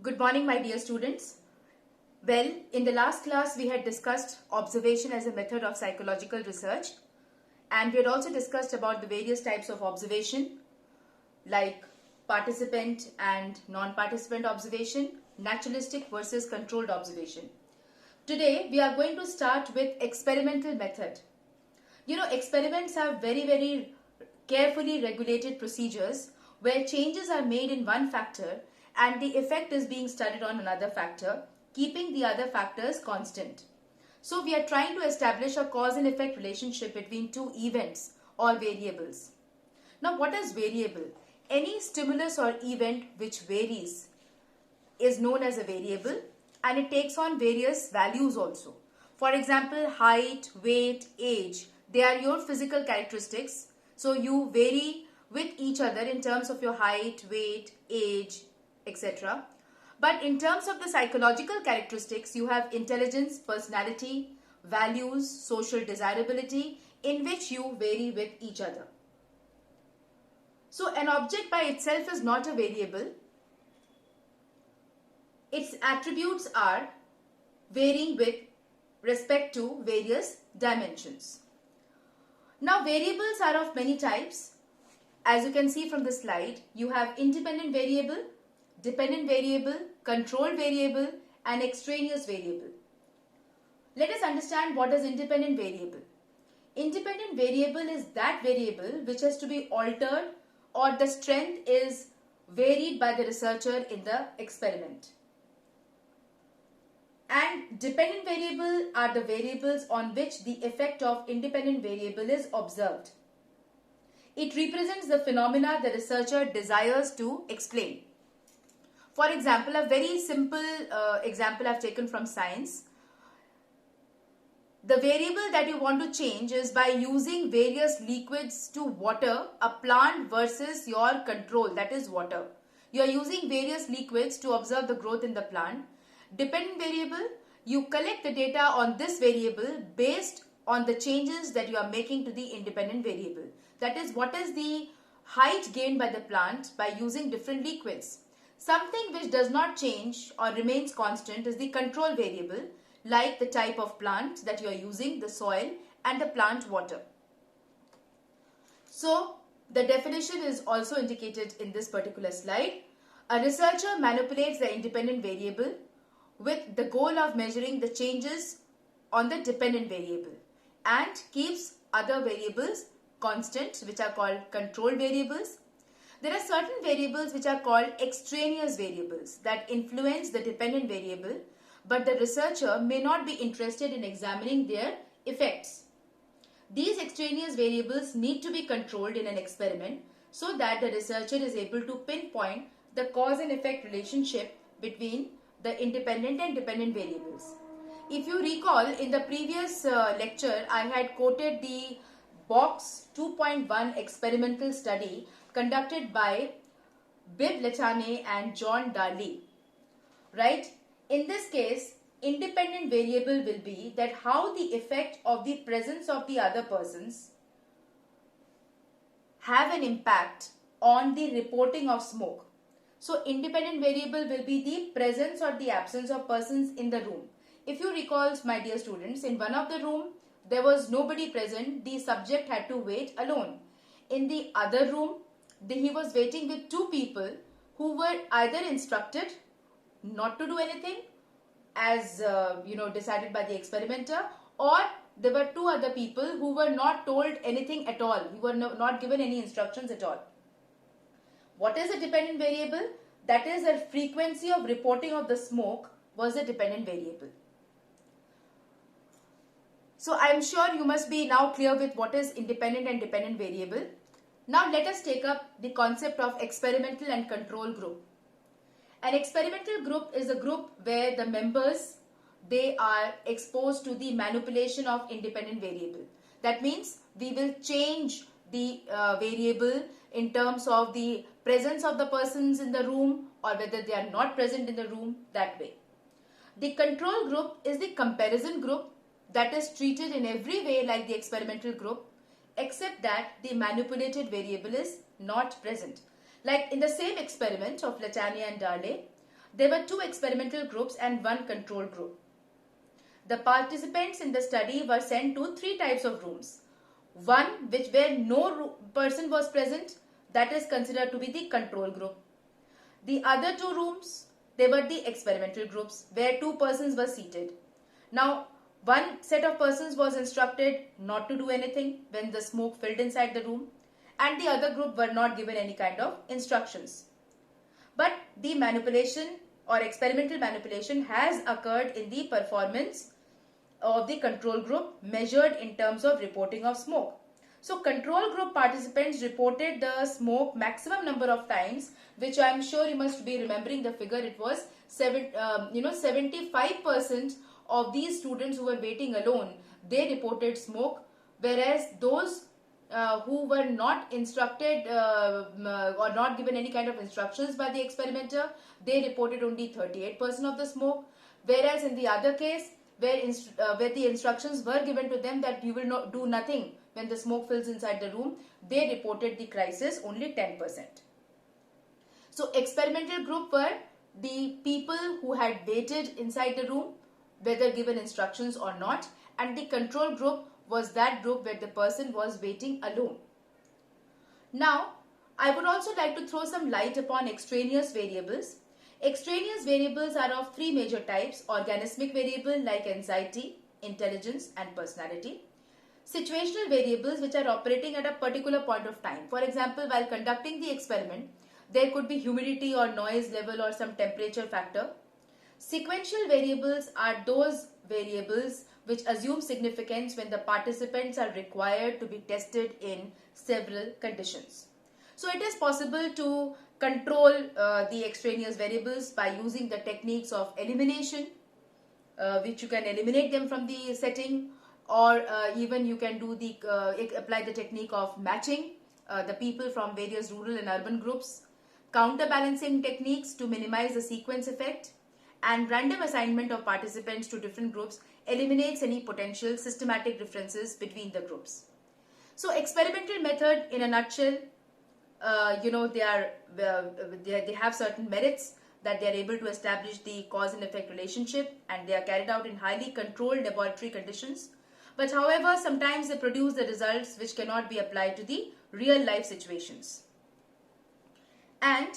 Good morning, my dear students. Well, in the last class, we had discussed observation as a method of psychological research, and we had also discussed about the various types of observation, like participant and non-participant observation, naturalistic versus controlled observation. Today, we are going to start with experimental method. Experiments have very carefully regulated procedures where changes are made in one factor and the effect is being studied on another factor, keeping the other factors constant. So we are trying to establish a cause and effect relationship between two events or variables. Now, what is variable? Any stimulus or event which varies is known as a variable, and it takes on various values also. For example, height, weight, age, they are your physical characteristics. So you vary with each other in terms of your height, weight, age, etc. But in terms of the psychological characteristics, you have intelligence, personality, values, social desirability, in which you vary with each other. So an object by itself is not a variable. Its attributes are varying with respect to various dimensions. Now, variables are of many types. As you can see from the slide, you have independent variable, dependent variable, control variable, and extraneous variable. Let us understand what is independent variable. Independent variable is that variable which has to be altered or the strength is varied by the researcher in the experiment. And dependent variable are the variables on which the effect of independent variable is observed. It represents the phenomena the researcher desires to explain. For example, a very simple example I've taken from science. The variable that you want to change is by using various liquids to water a plant versus your control, that is water. You are using various liquids to observe the growth in the plant. Dependent variable, you collect the data on this variable based on the changes that you are making to the independent variable. That is, what is the height gained by the plant by using different liquids. Something which does not change or remains constant is the control variable, like the type of plant that you are using, the soil, and the plant water. So, the definition is also indicated in this particular slide. A researcher manipulates the independent variable with the goal of measuring the changes on the dependent variable and keeps other variables constant, which are called control variables. There are certain variables which are called extraneous variables that influence the dependent variable, but the researcher may not be interested in examining their effects. These extraneous variables need to be controlled in an experiment so that the researcher is able to pinpoint the cause and effect relationship between the independent and dependent variables. If you recall, in the previous lecture, I had quoted the Box 2.1 experimental study conducted by Bibb Latané and John Darley. Right? In this case, independent variable will be that how the effect of the presence of the other persons have an impact on the reporting of smoke. So, independent variable will be the presence or the absence of persons in the room. If you recall, my dear students, in one of the room, there was nobody present. The subject had to wait alone. In the other room, he was waiting with two people who were either instructed not to do anything as decided by the experimenter, or there were two other people who were not told anything at all. Who were not given any instructions at all. What is a dependent variable? That is, the frequency of reporting of the smoke was a dependent variable. So I am sure you must be now clear with what is independent and dependent variable. Now let us take up the concept of experimental and control group. An experimental group is a group where the members, they are exposed to the manipulation of independent variable. That means we will change the variable in terms of the presence of the persons in the room or whether they are not present in the room, that way. The control group is the comparison group that is treated in every way like the experimental group, except that the manipulated variable is not present. Like in the same experiment of Latané and Darley, There were 2 experimental groups and 1 control group. The participants in the study were sent to 3 types of rooms. One where no person was present, that is considered to be the control group. The other 2 rooms, they were the experimental groups where 2 persons were seated. Now, one set of persons was instructed not to do anything when the smoke filled inside the room, and the other group were not given any kind of instructions. But the manipulation or experimental manipulation has occurred in the performance of the control group measured in terms of reporting of smoke. So control group participants reported the smoke maximum number of times, which I am sure you must be remembering the figure. It was 75% of these students who were waiting alone, they reported smoke, whereas those who were not instructed or not given any kind of instructions by the experimenter, they reported only 38% of the smoke. Whereas in the other case, where the instructions were given to them that you will not do nothing when the smoke fills inside the room, they reported the crisis only 10%. So experimental group were the people who had waited inside the room, whether given instructions or not, and the control group was that group where the person was waiting alone. Now, I would also like to throw some light upon extraneous variables. Extraneous variables are of 3 major types: organismic variable like anxiety, intelligence and personality; situational variables which are operating at a particular point of time. For example, while conducting the experiment, there could be humidity or noise level or some temperature factor. Sequential variables are those variables which assume significance when the participants are required to be tested in several conditions. So it is possible to control the extraneous variables by using the techniques of elimination, which you can eliminate them from the setting, or even you can do apply the technique of matching the people from various rural and urban groups, counterbalancing techniques to minimize the sequence effect, and random assignment of participants to different groups eliminates any potential systematic differences between the groups. So experimental method in a nutshell, they have certain merits, that they are able to establish the cause and effect relationship, and they are carried out in highly controlled laboratory conditions. But however, sometimes they produce the results which cannot be applied to the real life situations. And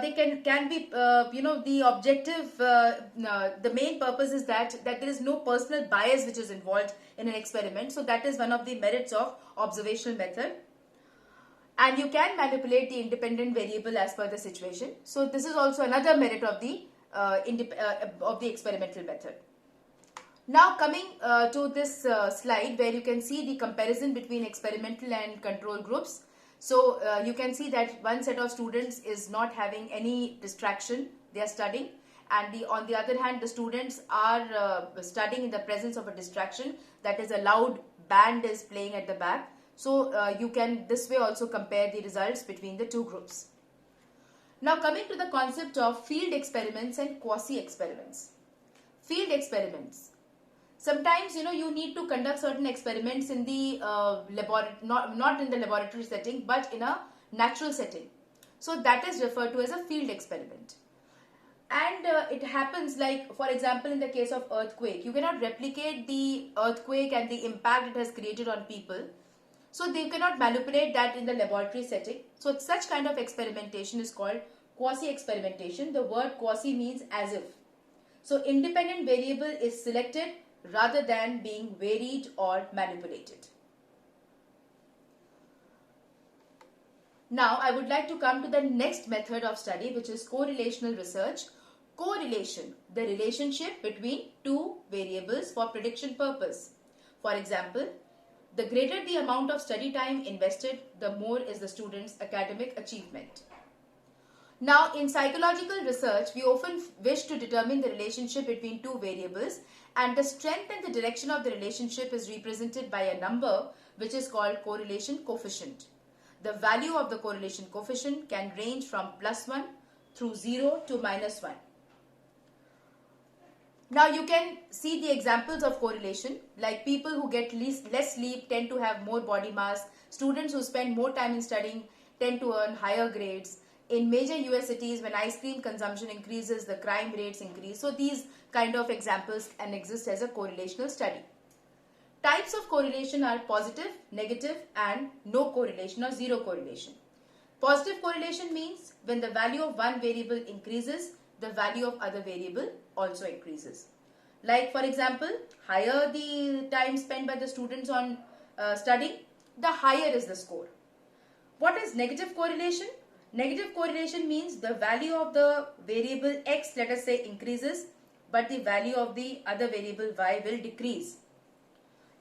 they can be, the objective, the main purpose is that there is no personal bias which is involved in an experiment. So that is one of the merits of observational method. And you can manipulate the independent variable as per the situation. So this is also another merit of the experimental method. Now coming to this slide where you can see the comparison between experimental and control groups. So you can see that one set of students is not having any distraction, they are studying, and on the other hand the students are studying in the presence of a distraction, that is a loud band is playing at the back. So you can this way also compare the results between the 2 groups. Now coming to the concept of field experiments and quasi-experiments. Field experiments. Sometimes you need to conduct certain experiments in the laboratory, not in the laboratory setting, but in a natural setting. So that is referred to as a field experiment. And it happens like, for example, in the case of earthquake, you cannot replicate the earthquake and the impact it has created on people. So they cannot manipulate that in the laboratory setting. So such kind of experimentation is called quasi-experimentation. The word quasi means as if. So independent variable is selected rather than being varied or manipulated. Now I would like to come to the next method of study, which is correlational research. Correlation, the relationship between 2 variables for prediction purpose. For example, the greater the amount of study time invested, the more is the student's academic achievement. Now, in psychological research, we often wish to determine the relationship between 2 variables, and the strength and the direction of the relationship is represented by a number which is called correlation coefficient. The value of the correlation coefficient can range from +1 through 0 to -1. Now you can see the examples of correlation, like people who get less sleep tend to have more body mass, students who spend more time in studying tend to earn higher grades, in major US cities, when ice cream consumption increases, the crime rates increase. So these kind of examples can exist as a correlational study. Types of correlation are positive, negative, and no correlation or zero correlation. Positive correlation means when the value of one variable increases, the value of other variable also increases. Like for example, higher the time spent by the students on studying, the higher is the score. What is negative correlation? Negative correlation means the value of the variable x, let us say, increases, but the value of the other variable y will decrease.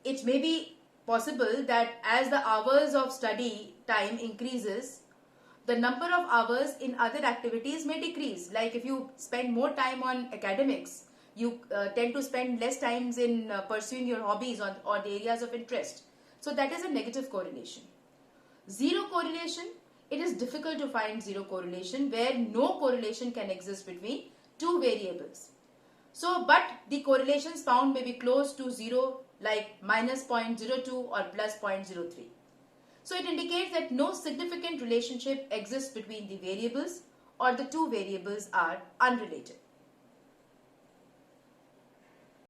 It may be possible that as the hours of study time increases, the number of hours in other activities may decrease. Like if you spend more time on academics, you tend to spend less times in pursuing your hobbies or the areas of interest. So that is a negative correlation. Zero correlation, it is difficult to find zero correlation where no correlation can exist between two variables. So, but the correlations found may be close to zero, like minus 0.02 or plus 0.03. So it indicates that no significant relationship exists between the variables or the two variables are unrelated.